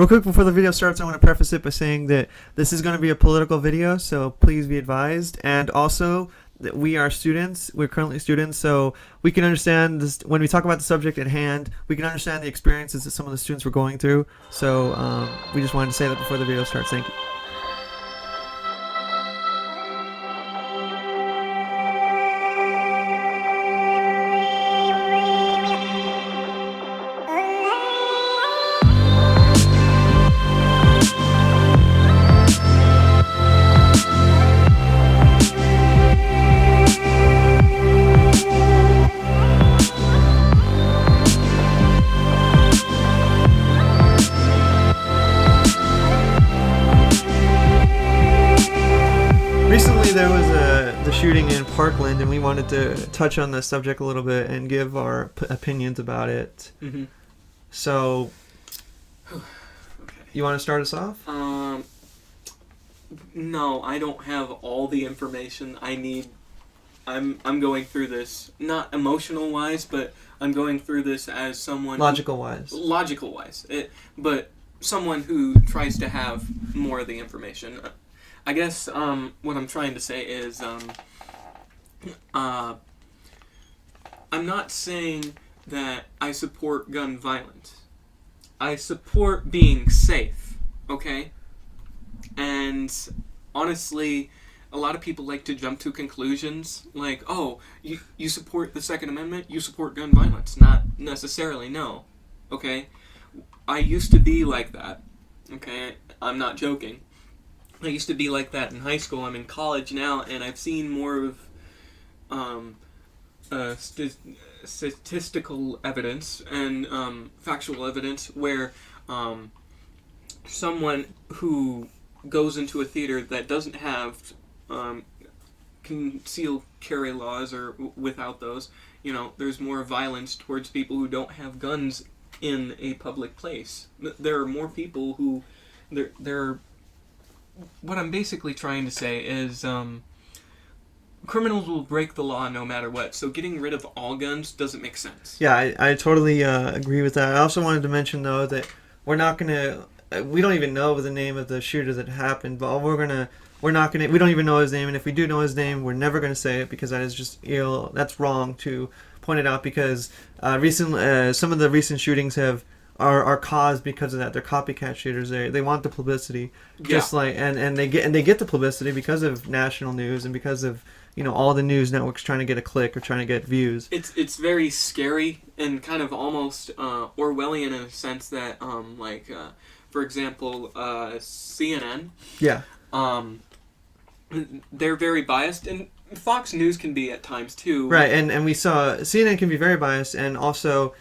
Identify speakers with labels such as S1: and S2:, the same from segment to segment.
S1: Real quick before the video starts, I want to preface it by saying that this is going to be a political video, so please be advised. And also, that we are students. We're currently students, so we can understand this when we talk about the subject at hand. We can understand the experiences that some of the students were going through. So we just wanted to say that before the video starts. Thank you. There was the shooting in Parkland, and we wanted to touch on the subject a little bit and give our opinions about it.
S2: Mm-hmm.
S1: So,
S2: okay.
S1: You want to start us off?
S2: No, I don't have all the information I need. I'm going through this, not emotional wise, but I'm going through this as someone
S1: Logical wise,
S2: but someone who tries to have more of the information. I guess what I'm trying to say is I'm not saying that I support gun violence. I support being safe, okay? And honestly, a lot of people like to jump to conclusions like, oh, you support the Second Amendment, you support gun violence. Not necessarily, no, okay? I used to be like that, okay? I'm not joking. I used to be like that in high school. I'm in college now, and I've seen more of statistical evidence and factual evidence where someone who goes into a theater that doesn't have concealed carry laws or without those, there's more violence towards people who don't have guns in a public place. There are more people who... What I'm basically trying to say is criminals will break the law no matter what, so getting rid of all guns doesn't make sense.
S1: Yeah, I totally agree with that. I also wanted to mention, though, that we're not going to... we don't even know the name of the shooter that happened, but we don't even know his name, and if we do know his name, we're never going to say it because that is just ill. That's wrong to point it out because some of the recent shootings are caused because of that. They're copycat shooters. They want the publicity, just like and they get the publicity because of national news and because of all the news networks trying to get a click or trying to get views.
S2: It's very scary and kind of almost Orwellian in a sense that for example CNN.
S1: Yeah.
S2: They're very biased, and Fox News can be at times too.
S1: Right, and we saw CNN can be very biased, and also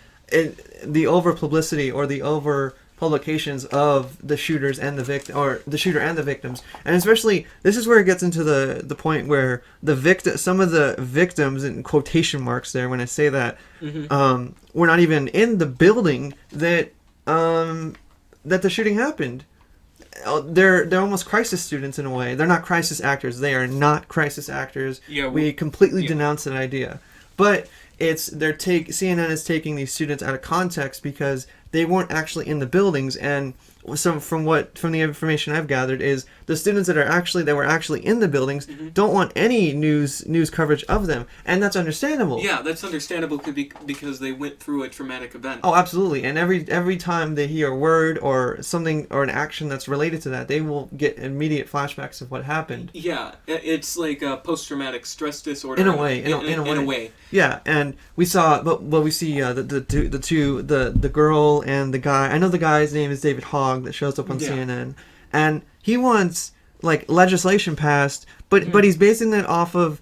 S1: the over publicity or the over publications of the shooters and the victim, or the shooter and the victims, and especially this is where it gets into the point where some of the victims, in quotation marks there when I say that, were not even in the building that the shooting happened. They're almost crisis students in a way. They're not crisis actors. They are not crisis actors. Yeah, we completely denounce that idea, but. CNN is taking these students out of context because they weren't actually in the buildings, and from the information I've gathered is the students that were actually in the buildings don't want any news coverage of them, and that's understandable.
S2: Yeah, that's understandable because they went through a traumatic event.
S1: Oh, absolutely, and every time they hear a word or something or an action that's related to that, they will get immediate flashbacks of what happened.
S2: Yeah, it's like a post-traumatic stress disorder.
S1: In a way. Yeah, and we saw, but we see the girl and the guy. I know the guy's name is David Hogg that shows up on CNN, and he wants legislation passed, but he's basing that off of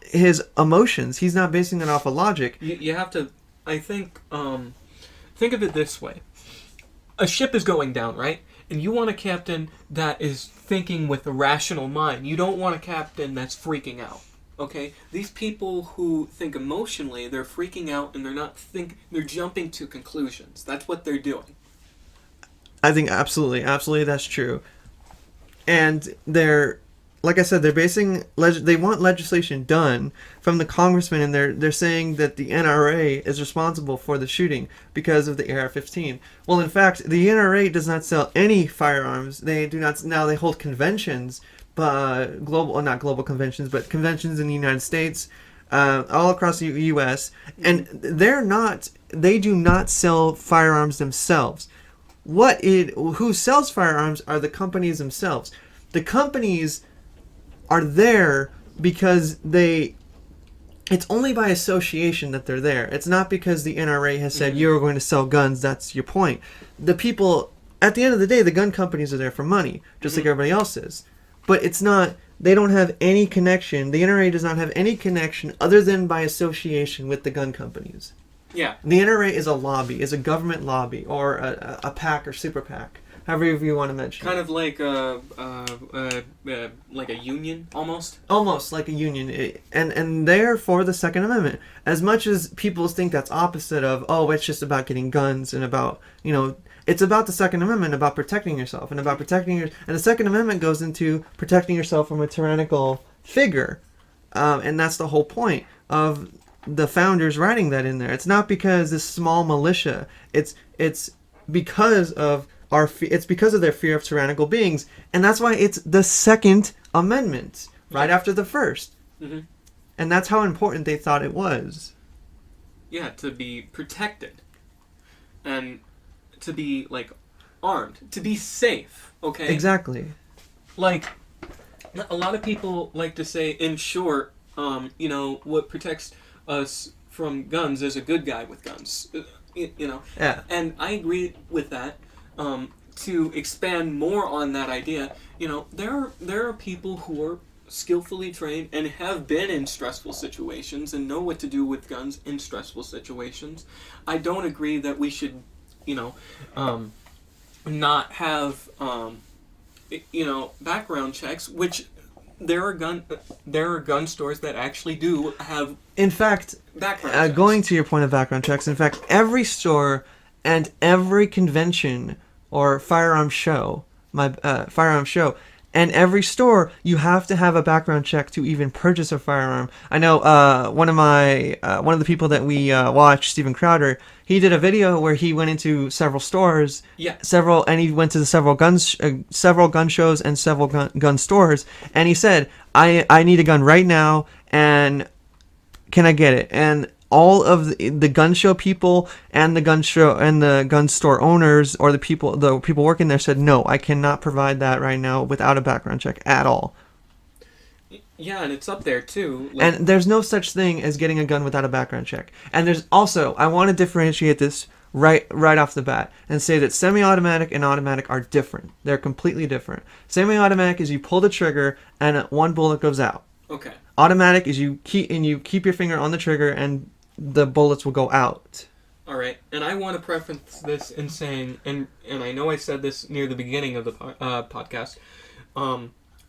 S1: his emotions. He's not basing it off of logic.
S2: You have to, I think of it this way: a ship is going down, right? And you want a captain that is thinking with a rational mind. You don't want a captain that's freaking out. Okay, these people who think emotionally, they're freaking out and they're jumping to conclusions. That's what they're doing.
S1: I think absolutely that's true. And like I said, they're basing they want legislation done from the congressman, and they're saying that the NRA is responsible for the shooting because of the AR-15. Well, in fact, the NRA does not sell any firearms. They do not now. They hold conventions, but not global conventions, but conventions in the United States, all across the U.S. And they do not sell firearms themselves. Who sells firearms are the companies themselves. The companies are there because it's only by association that they're there. It's not because the NRA has said you're going to sell guns. That's your point. The people, at the end of the day, the gun companies are there for money, just like everybody else is. But it's not, they don't have any connection. The NRA does not have any connection other than by association with the gun companies.
S2: Yeah.
S1: The NRA is a lobby, is a government lobby, or a PAC or super PAC, however you want to mention.
S2: Kind of like a union, almost.
S1: Almost like a union, and they're for the Second Amendment. As much as people think that's opposite of, it's just about getting guns and about, it's about the Second Amendment, about protecting yourself, and about protecting and the Second Amendment goes into protecting yourself from a tyrannical figure, and that's the whole point of the founders writing that in there. It's not because this small militia. It's because of it's because of their fear of tyrannical beings, and that's why it's the Second Amendment right after the first. Mm-hmm. And that's how important they thought it was.
S2: Yeah, to be protected, and to be armed, to be safe. Okay.
S1: Exactly.
S2: Like, a lot of people like to say, in short, what protects us from guns is a good guy with guns.
S1: Yeah.
S2: And I agree with that. To expand more on that idea, there are people who are skillfully trained and have been in stressful situations and know what to do with guns in stressful situations. I don't agree that we should, not have, background checks, which there are gun stores that actually do have.
S1: In fact,
S2: background checks.
S1: Going to your point of background checks, in fact, every store and every convention or firearm show, and every store, you have to have a background check to even purchase a firearm. I know one of the people that we watch, Steven Crowder, he did a video where he went into several stores, and he went to several gun shows and several gun stores, and he said, I need a gun right now, and can I get it? And all of the gun show people and the gun show and the gun store owners or the people working there said, no, I cannot provide that right now without a background check at all.
S2: Yeah, and it's up there too.
S1: And there's no such thing as getting a gun without a background check. And there's also, I want to differentiate this right off the bat and say that semi-automatic and automatic are different. They're completely different. Semi-automatic is you pull the trigger and one bullet goes out.
S2: Okay.
S1: Automatic is you keep your finger on the trigger and the bullets will go out.
S2: All right, and I want to preface this in saying, and I know I said this near the beginning of the podcast,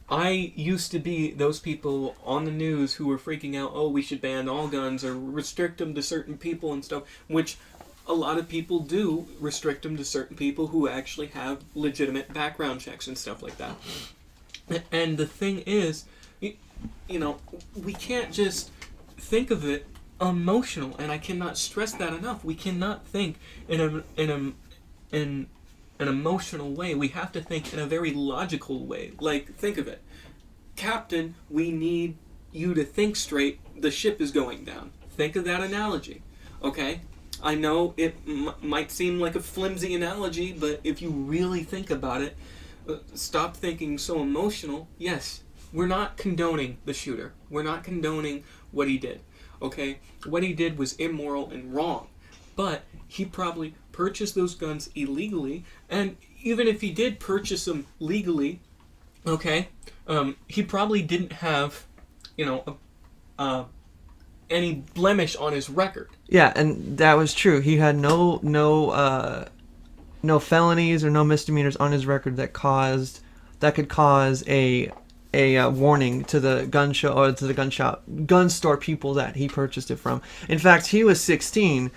S2: I used to be those people on the news who were freaking out, we should ban all guns or restrict them to certain people and stuff, which a lot of people do restrict them to certain people who actually have legitimate background checks and stuff like that. And the thing is, we can't just think of it emotional, and I cannot stress that enough. We cannot think in an emotional way. We have to think in a very logical way. Like, think of it. Captain, we need you to think straight. The ship is going down. Think of that analogy. Okay? I know it might seem like a flimsy analogy, but if you really think about it, stop thinking so emotional. Yes, we're not condoning the shooter. We're not condoning what he did. Okay? What he did was immoral and wrong. But he probably purchased those guns illegally, and even if he did purchase them legally, okay, he probably didn't have, any blemish on his record.
S1: Yeah, and that was true. He had no felonies or no misdemeanors on his record that could cause a warning to the gun show or to the gun store people that he purchased it from. In fact, he was 16,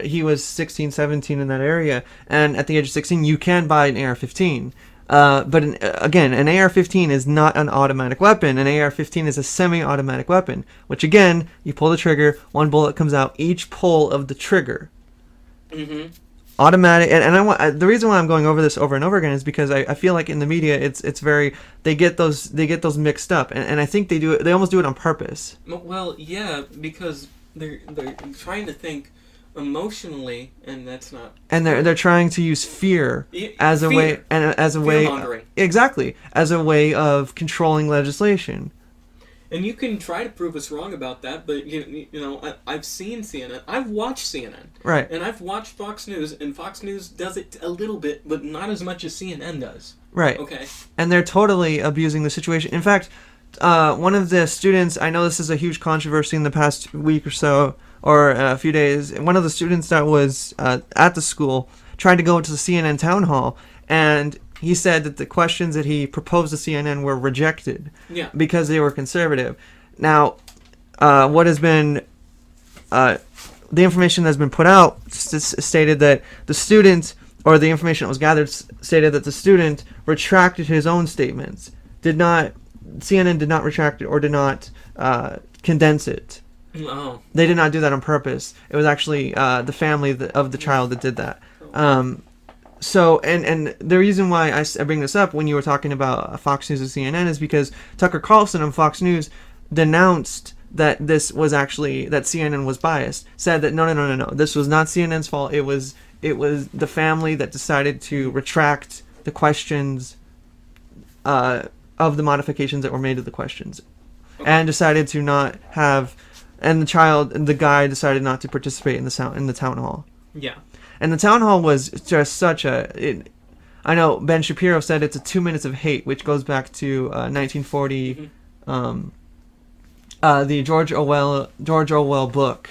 S1: he was 16, 17 in that area, and at the age of 16, you can buy an AR-15. Again, an AR-15 is not an automatic weapon. An AR-15 is a semi-automatic weapon, which again, you pull the trigger, one bullet comes out each pull of the trigger.
S2: Mm-hmm.
S1: Automatic, and the reason why I'm going over this over and over again is because I feel like in the media it's very they get those mixed up, and I think they almost do it on purpose.
S2: Well, yeah, because they're trying to think emotionally, and that's not.
S1: And they're trying to use fear as a way
S2: Fear-mongering.
S1: Exactly, as a way of controlling legislation.
S2: And you can try to prove us wrong about that, but you know, I've seen CNN. I've watched CNN.
S1: Right.
S2: And I've watched Fox News, and Fox News does it a little bit, but not as much as CNN does.
S1: Right.
S2: Okay.
S1: And they're totally abusing the situation. In fact, one of the students, I know this is a huge controversy in the past week or so, or a few days, one of the students that was at the school tried to go into the CNN town hall, and he said that the questions that he proposed to CNN were rejected because they were conservative. Now, what has been the information that's been put out stated that the student, or the information that was gathered stated that the student retracted his own statements. CNN did not retract it or did not condense it.
S2: Oh.
S1: They did not do that on purpose. It was actually the family of the child that did that. So, and the reason why I bring this up when you were talking about Fox News and CNN is because Tucker Carlson on Fox News denounced that this was actually, that CNN was biased, said that no, this was not CNN's fault. It was the family that decided to retract the questions of the modifications that were made to the questions, and decided to not have, and the guy decided not to participate in the town hall.
S2: Yeah.
S1: And the town hall was just such I know Ben Shapiro said it's a 2 minutes of hate, which goes back to 1940, the George Orwell book,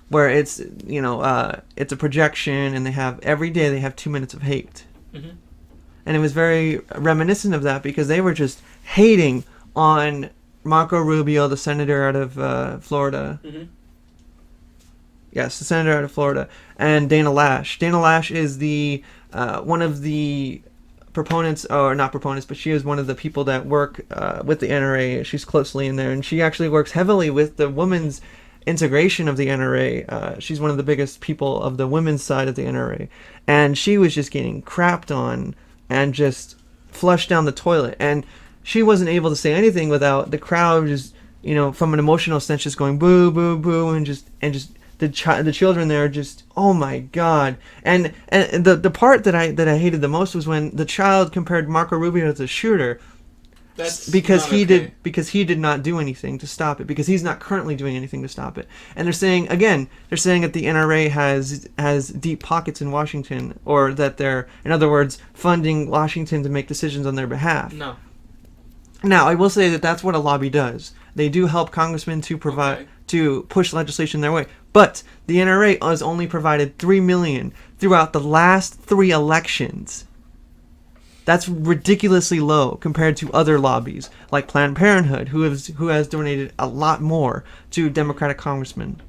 S1: where it's it's a projection, and every day they have 2 minutes of hate, and it was very reminiscent of that because they were just hating on Marco Rubio, the senator out of Florida. Yes, the senator out of Florida, and Dana Lash. Dana Lash is the one of the proponents, or not proponents, but she is one of the people that work with the NRA. She's closely in there, and she actually works heavily with the women's integration of the NRA. She's one of the biggest people of the women's side of the NRA, and she was just getting crapped on and just flushed down the toilet. And she wasn't able to say anything without the crowd just, from an emotional sense, just going boo, boo, boo, and just the children there just, oh my god. And the part that I hated the most was when the child compared Marco Rubio to the shooter.
S2: That's
S1: because he
S2: okay.
S1: did not do anything to stop it, because he's not currently doing anything to stop it. And they're saying that the NRA has deep pockets in Washington, or that they're, in other words, funding Washington to make decisions on their behalf.
S2: No.
S1: Now, I will say that that's what a lobby does. They do help congressmen to push legislation their way. But the NRA has only provided $3 million throughout the last 3 elections. That's ridiculously low compared to other lobbies like Planned Parenthood, who has donated a lot more to Democratic congressmen.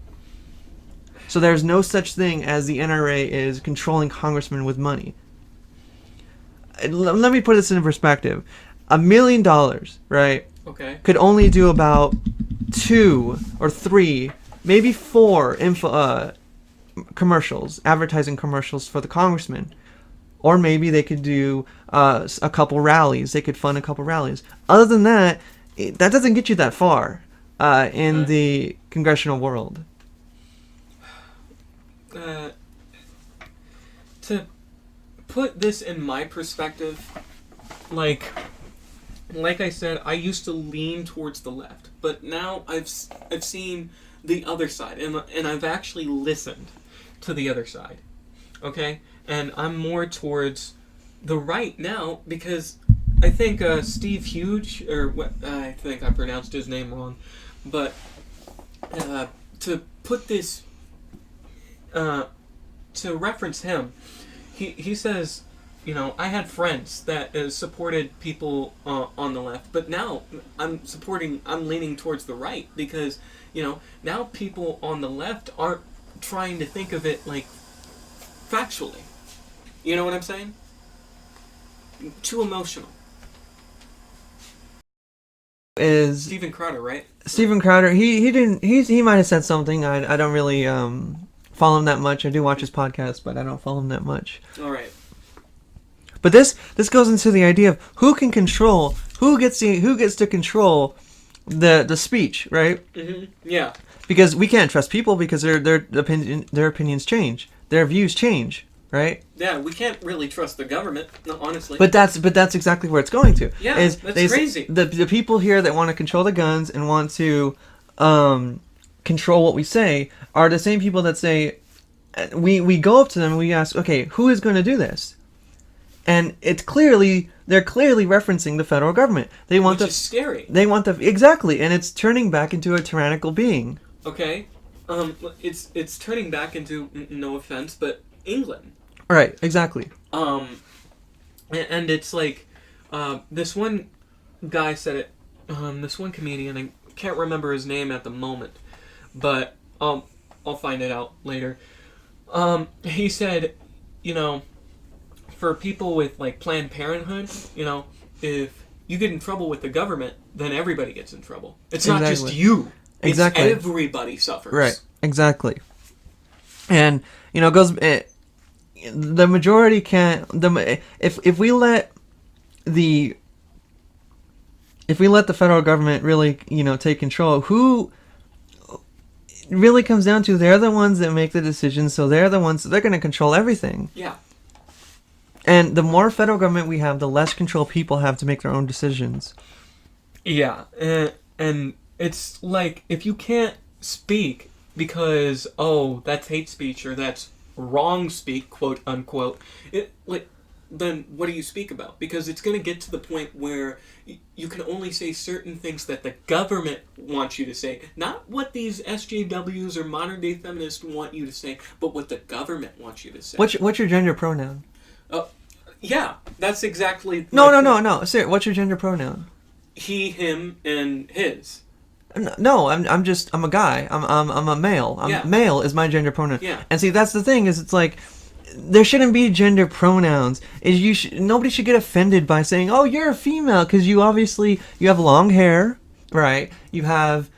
S1: So there's no such thing as the NRA is controlling congressmen with money. Let me put this in perspective. $1 million, right?
S2: Okay.
S1: Could only do about 2 or 3, maybe 4 commercials, advertising commercials for the congressman. Or maybe they could do a couple rallies. They could fund a couple rallies. Other than that, that doesn't get you that far in the congressional world.
S2: To put this in my perspective, like I said, I used to lean towards the left, but now I've seen the other side, and I've actually listened to the other side. Okay? And I'm more towards the right now, because I think Steve Hughes, or I think I pronounced his name wrong, but to put this, to reference him, he says, I had friends that supported people on the left, but now I'm leaning towards the right, because, now people on the left aren't trying to think of it like factually. You know what I'm saying? too emotional.
S1: Is
S2: Steven Crowder, right?
S1: Steven Crowder? He might have said something. I don't really follow him that much. I do watch his podcast, but I don't follow him that much.
S2: All right.
S1: But this goes into the idea of who gets to control the speech, right?
S2: Mm-hmm. Yeah.
S1: Because we can't trust people because their opinions change, their views change, right?
S2: Yeah, we can't really trust the government, no, honestly.
S1: But that's exactly where it's going to.
S2: Yeah, that's crazy.
S1: The people here that want to control the guns and want to control what we say are the same people that say, we go up to them and we ask, okay, who is going to do this? And they're clearly referencing the federal government.
S2: Which is scary.
S1: They want exactly, and it's turning back into a tyrannical being.
S2: Okay, it's turning back into, no offense, but England.
S1: Right, exactly.
S2: And it's like, this one guy said it, this one comedian, I can't remember his name at the moment, but I'll find it out later. He said, for people with, like, Planned Parenthood, if you get in trouble with the government, then everybody gets in trouble. It's not just you.
S1: Exactly.
S2: It's everybody suffers.
S1: Right, exactly. And, the majority can't... If we let the federal government really, take control, who... It really comes down to they're the ones that make the decisions, so they're going to control everything.
S2: Yeah.
S1: And the more federal government we have, the less control people have to make their own decisions.
S2: Yeah, and it's like, if you can't speak because, that's hate speech or that's wrong speak, quote unquote, then what do you speak about? Because it's going to get to the point where you can only say certain things that the government wants you to say. Not what these SJWs or modern day feminists want you to say, but what the government wants you to say.
S1: What's your gender pronoun?
S2: Yeah, that's exactly...
S1: No. Seriously, what's your gender pronoun?
S2: He, him, and his.
S1: No, I'm a guy. I'm a male. Male is my gender pronoun.
S2: Yeah.
S1: And see, that's the thing, is it's like, there shouldn't be gender pronouns. Nobody should get offended by saying, "Oh, you're a female," because you have long hair, right? You have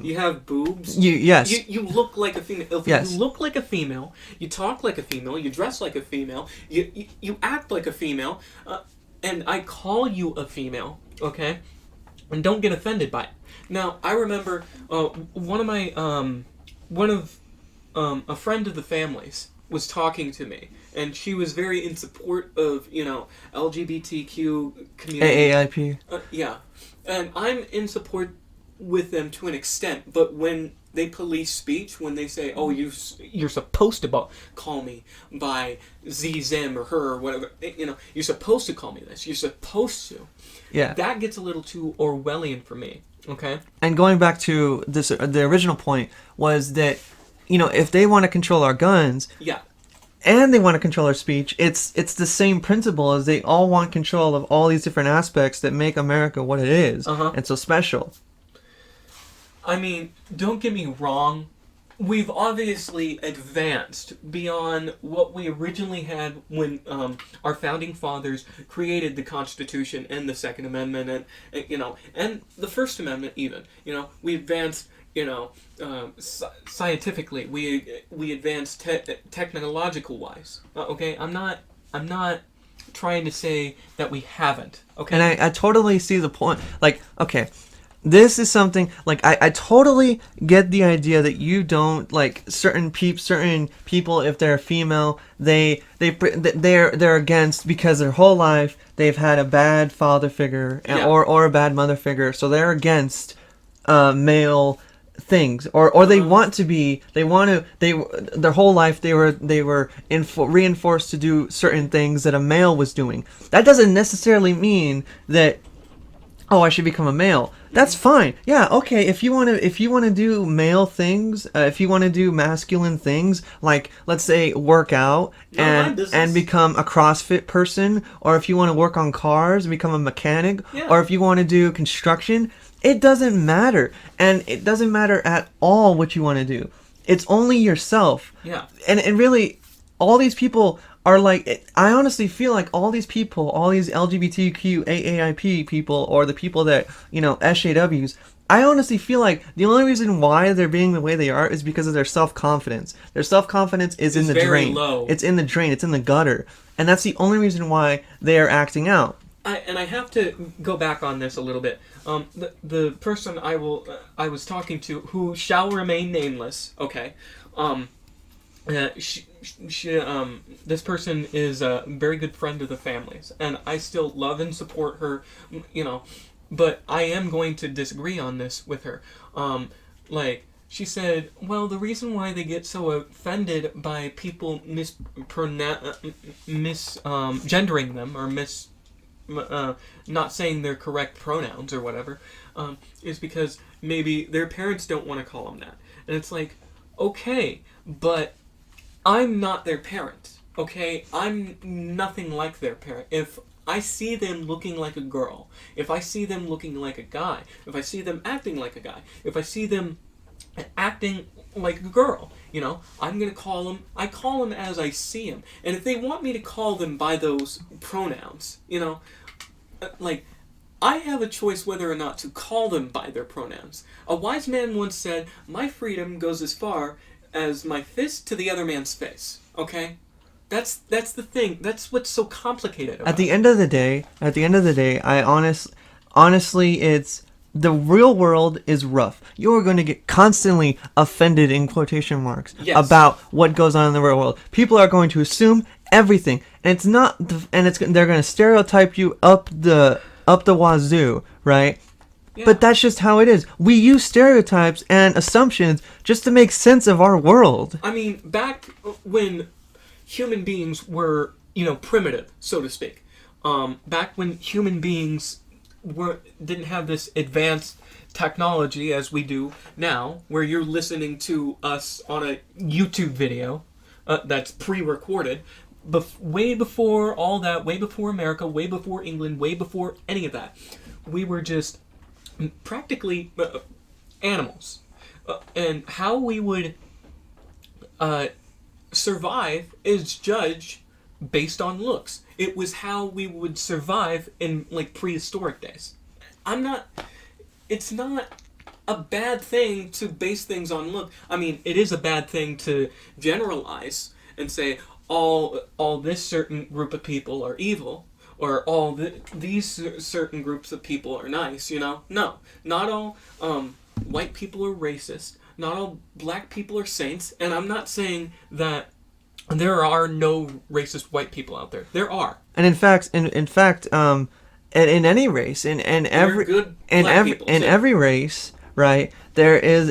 S2: you have boobs.
S1: Yes.
S2: You look like a female. If
S1: yes.
S2: You look like a female. You talk like a female. You dress like a female. You act like a female. And I call you a female, okay? And don't get offended by it. Now, I remember a friend of the family's was talking to me, and she was very in support of, LGBTQ community.
S1: AAIP.
S2: Yeah. And I'm in support with them to an extent, but when they police speech, when they say, "Oh, you're supposed to call me by them or her or whatever," you're supposed to call me this. You're supposed to.
S1: Yeah.
S2: That gets a little too Orwellian for me. Okay.
S1: And going back to this, the original point was that, if they want to control our guns.
S2: Yeah.
S1: And they want to control our speech. It's the same principle as they all want control of all these different aspects that make America what it is and so special.
S2: I mean, don't get me wrong. We've obviously advanced beyond what we originally had when our founding fathers created the Constitution and the Second Amendment and the First Amendment even. We advanced, scientifically. We advanced technological wise. Okay, I'm not trying to say that we haven't. Okay,
S1: and I totally see the point. Like, okay. This is something, like, I totally get the idea that you don't, like, certain people, if they're female, they're against, because their whole life they've had a bad father figure or a bad mother figure, so they're against male things, or they want to be, their whole life they were reinforced to do certain things that a male was doing. That doesn't necessarily mean that, I should become a male. That's fine. Yeah, okay. If you want to do male things, if you want to do masculine things, like, let's say, work out and become a CrossFit person, or if you want to work on cars and become a mechanic, or if you want to do construction, it doesn't matter. And it doesn't matter at all what you want to do. It's only yourself.
S2: Yeah.
S1: And really, all these people are like, I honestly feel like all these people, all these LGBTQ AAIP people, or the people that, SJWs, I honestly feel like the only reason why they're being the way they are is because of their self-confidence. Their self-confidence is in the drain.
S2: Low.
S1: It's in the drain. It's in the gutter. And that's the only reason why they are acting out.
S2: I have to go back on this a little bit. The person I was talking to, who shall remain nameless, okay, this person is a very good friend of the family's, and I still love and support her, but I am going to disagree on this with her. She said, well, the reason why they get so offended by people misgendering them, or not saying their correct pronouns or whatever, is because maybe their parents don't want to call them that. And it's like, okay, but I'm not their parent, okay? I'm nothing like their parent. If I see them looking like a girl, if I see them looking like a guy, if I see them acting like a guy, if I see them acting like a girl, I'm going to call them, I call them as I see them. And if they want me to call them by those pronouns, I have a choice whether or not to call them by their pronouns. A wise man once said, my freedom goes as far as my fist to the other man's face, okay? That's the thing. That's what's so complicated about it.
S1: At the end of the day, I honestly, it's, the real world is rough. You're going to get constantly offended, in quotation marks,
S2: yes,
S1: about what goes on in the real world. People are going to assume everything, and they're going to stereotype you up the wazoo, right? Yeah. But that's just how it is. We use stereotypes and assumptions just to make sense of our world.
S2: I mean, back when human beings were, primitive, so to speak. Back when human beings didn't have this advanced technology as we do now, where you're listening to us on a YouTube video that's pre-recorded, way before all that, way before America, way before England, way before any of that. We were just practically animals. And how we would survive is judged based on looks. It was how we would survive in prehistoric days. It's not a bad thing to base things on look. I mean, it is a bad thing to generalize and say all this certain group of people are evil, or these certain groups of people are nice, No, not all white people are racist. Not all black people are saints. And I'm not saying that there are no racist white people out there. There are. And
S1: in fact, in any race, in every race, right, there is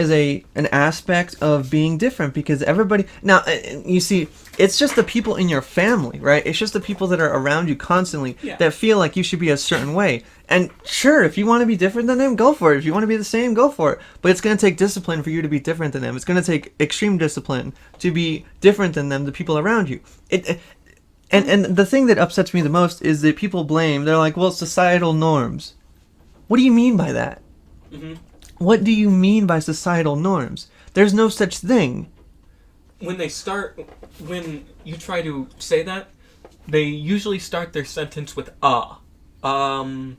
S1: an aspect of being different, because everybody, now you see, it's just the people in your family, right? It's just the people that are around you constantly, yeah, that feel like you should be a certain way. And sure, if you want to be different than them, go for it. If you want to be the same, go for it. But it's going to take discipline for you to be different than them. It's going to take extreme discipline to be different than them, the people around you. And the thing that upsets me the most is that people blame, they're like, well, societal norms. What do you mean by that? Mm-hmm. What do you mean by societal norms? There's no such thing.
S2: When you try to say that, they usually start their sentence with
S1: yeah.
S2: And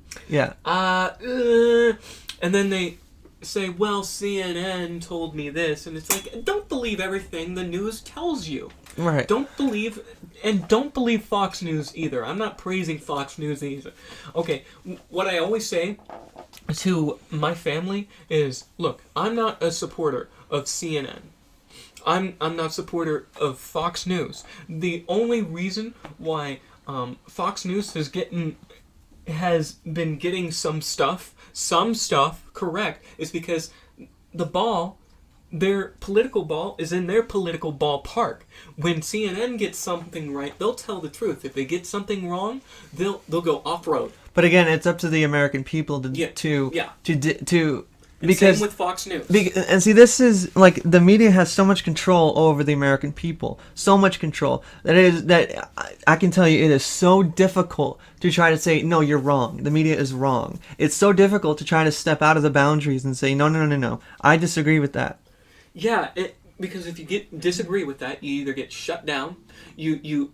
S2: then they say, well, CNN told me this, and it's like, don't believe everything the news tells you.
S1: Right.
S2: Don't believe Fox News either. I'm not praising Fox News either. Okay, what I always say to my family is, look, I'm not a supporter of CNN. I'm not a supporter of Fox News. The only reason why Fox News has been getting some stuff correct is because their political ball is in their political ballpark. When CNN gets something right, they'll tell the truth. If they get something wrong, they'll go off-road.
S1: But again, it's up to the American people to
S2: because same with Fox News.
S1: And see, this is the media has so much control over the American people, so much control that I can tell you it is so difficult to try to say, no, you're wrong. The media is wrong. It's so difficult to try to step out of the boundaries and say, no, I disagree with that.
S2: Yeah, Because if you disagree with that, you either get shut down, you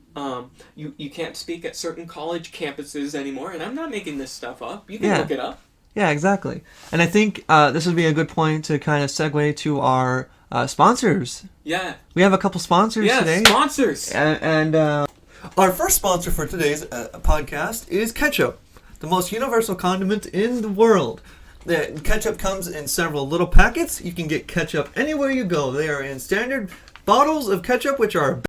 S2: can't speak at certain college campuses anymore, and I'm not making this stuff up. You can look it up.
S1: Yeah, exactly. And I think this would be a good point to kind of segue to our sponsors.
S2: Yeah.
S1: We have a couple sponsors today.
S2: Yeah, sponsors!
S1: And our first sponsor for today's podcast is Ketchup, the most universal condiment in the world. The ketchup comes in several little packets. You can get ketchup anywhere you go. They are in standard bottles of ketchup, which are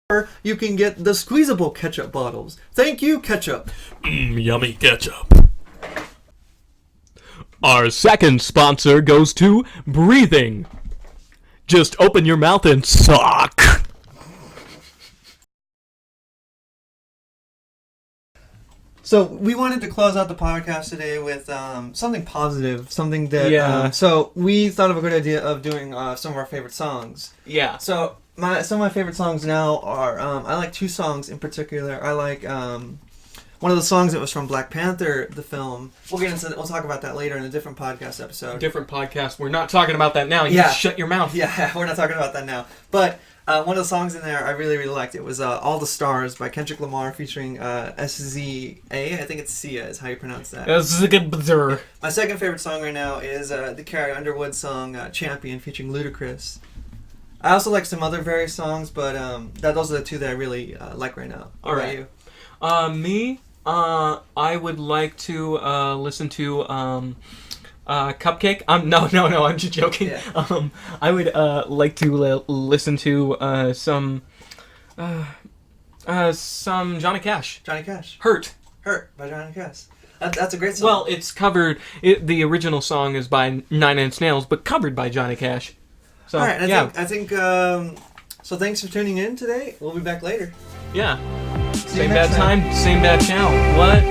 S1: or you can get the squeezable ketchup bottles. Thank you, Ketchup.
S3: Yummy ketchup. Our second sponsor goes to breathing. Just open your mouth and suck.
S1: So we wanted to close out the podcast today with something positive, something that. So we thought of a good idea of doing some of our favorite songs.
S2: Yeah.
S1: So some of my favorite songs now are I like two songs in particular. I like one of the songs that was from Black Panther, the film. We'll talk about that later in a different podcast episode.
S2: Different podcast. We're not talking about that now. You just shut your mouth.
S1: Yeah, we're not talking about that now. But one of the songs in there I really, really liked. It was All the Stars by Kendrick Lamar featuring SZA. I think it's Sia is how you pronounce that. My second favorite song right now is the Carrie Underwood song Champion featuring Ludacris. I also like some other various songs, but those are the two that I really like right now. What about you?
S2: Me, I would like to listen to Cupcake. No, I'm just joking.
S1: Yeah.
S2: I would like to listen to some Johnny Cash.
S1: Johnny Cash.
S2: Hurt
S1: by Johnny Cash. That's a great song.
S2: Well, it's covered. The original song is by Nine Inch Nails, but covered by Johnny Cash. So,
S1: all right, I think so thanks for tuning in today. We'll be back later.
S2: Yeah. Same bad time, same bad channel. What?